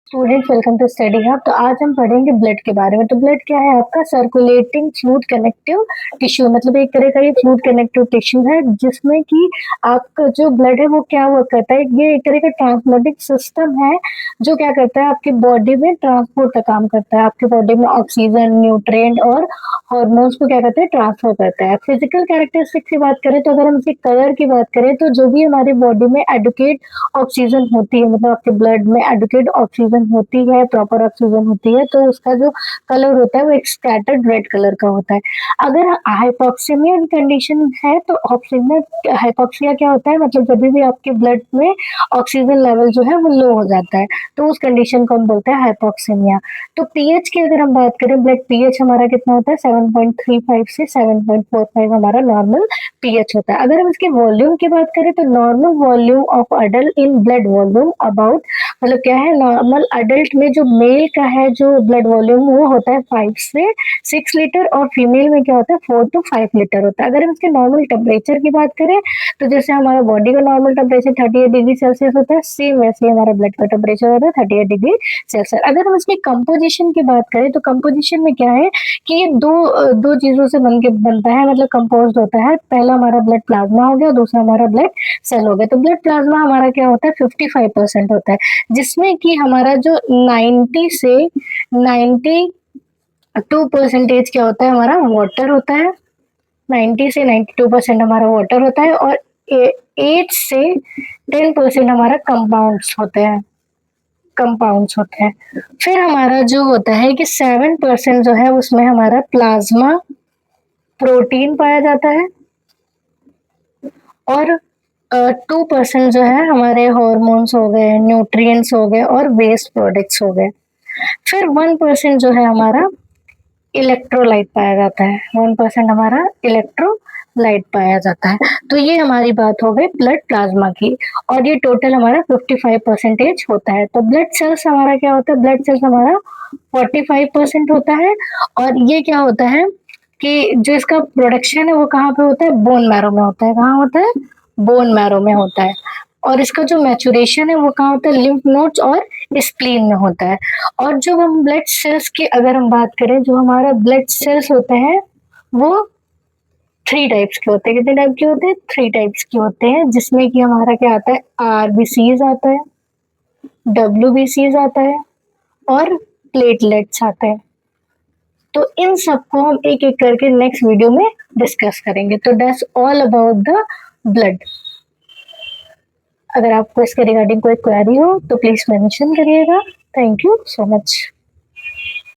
Students welcome to study hub. तो आज हम पढ़ेंगे ब्लड के बारे में। तो ब्लड क्या है? आपका सर्कुलेटिंग फ्लूइड कनेक्टिव टिश्यू, मतलब एक तरह का ये फ्लूइड कनेक्टिव टिश्यू है जिसमें कि आपका जो ब्लड है वो क्या वर्क करता है, ये एक तरह का ट्रांसपोर्टिंग सिस्टम है जो क्या करता है आपकी बॉडी में ट्रांसपोर्ट का काम करता है। आपकी बॉडी में ऑक्सीजन, न्यूट्रिएंट और हॉर्मोन्स को क्या करता है, ट्रांसफर करता है। फिजिकल कैरेक्टरिस्टिक्स की बात करें तो अगर हम इसके कलर की बात करें तो जो भी हमारी बॉडी में एडुकेट ऑक्सीजन होती है, मतलब आपके ब्लड में एडुकेट ऑक्सीजन होती है, प्रॉपर ऑक्सीजन होती है, तो उसका जो कलर होता है वो एक स्कैटर्ड रेड कलर का होता है। अगर हाइपोक्सीमिया कंडीशन है तो ऑक्सीजन हाइपोक्सिया क्या होता है, मतलब जब भी आपके ब्लड में ऑक्सीजन लेवल जो है वो लो हो जाता है तो उस कंडीशन को हम बोलते हैं हाइपोक्सीमिया। तो पीएच की अगर हम बात करें, ब्लड पीएच हमारा कितना होता है, 7.35 से 7.45 हमारा नॉर्मल पीएच होता है। अगर हम इसके वॉल्यूम की बात करें तो normal volume of adult in blood volume about, मतलब क्या है, नॉर्मल अडल्ट में जो मेल का है जो ब्लड वॉल्यूम वो होता है 5 से 6 लीटर और फीमेल में क्या होता है 4 to 5 लीटर होता है। अगर हम इसके नॉर्मल टेम्परेचर की बात करें तो जैसे हमारा बॉडी का नॉर्मल टेम्परेचर 38 डिग्री सेल्सियस होता है, सेम वैसे ही हमारा ब्लड का टेम्परेचर होता है 38 डिग्री सेल्सियस। अगर हम इसकी कंपोजिशन की बात करें तो कंपोजिशन में क्या है कि ये दो चीजों से बनता है, मतलब कंपोज्ड होता है। पहला हमारा ब्लड प्लाज्मा हो गया, दूसरा हमारा ब्लड सेल हो गया। तो ब्लड प्लाज्मा हमारा क्या होता है 55% होता है, जिसमें कि हमारा जो 90 से 92% क्या होता है, हमारा वाटर होता है। 90 से 92% हमारा वाटर होता है और 8 से 10% हमारा कंपाउंड्स होते हैं। फिर हमारा जो होता है कि 7% जो है उसमें हमारा प्लाज्मा प्रोटीन पाया जाता है और 2% जो है हमारे हॉर्मोन्स हो गए, न्यूट्रिएंट्स हो गए और वेस्ट प्रोडक्ट्स हो गए। फिर 1% जो है हमारा इलेक्ट्रोलाइट पाया जाता है, 1% हमारा इलेक्ट्रोलाइट पाया जाता है। तो ये हमारी बात हो गई ब्लड प्लाज्मा की, और ये टोटल हमारा 55% होता है। तो ब्लड सेल्स हमारा क्या होता है, ब्लड सेल्स हमारा 45% होता है। और ये क्या होता है कि जो इसका प्रोडक्शन है वो कहाँ पे होता है, बोन मैरो में होता है। कहाँ होता है, बोन मैरो में होता है। और इसका जो मैचुरेशन है वो कहाँ होता है, लिम्फ नोड्स और स्प्लीन में होता है। और जो हम ब्लड सेल्स की अगर हम बात करें, जो हमारा ब्लड सेल्स होते हैं वो 3 टाइप्स के होते हैं। कितने टाइप के होते हैं, 3 टाइप्स के होते हैं, जिसमें कि हमारा क्या आता है, आरबीसीज आता है, डब्ल्यूबीसीज आता है और प्लेटलेट्स आते हैं। तो इन सबको हम एक एक करके नेक्स्ट वीडियो में डिस्कस करेंगे। तो that's all about the blood. अगर आपको इसके रिगार्डिंग कोई क्वेरी हो तो प्लीज मेंशन करिएगा। Thank you so much.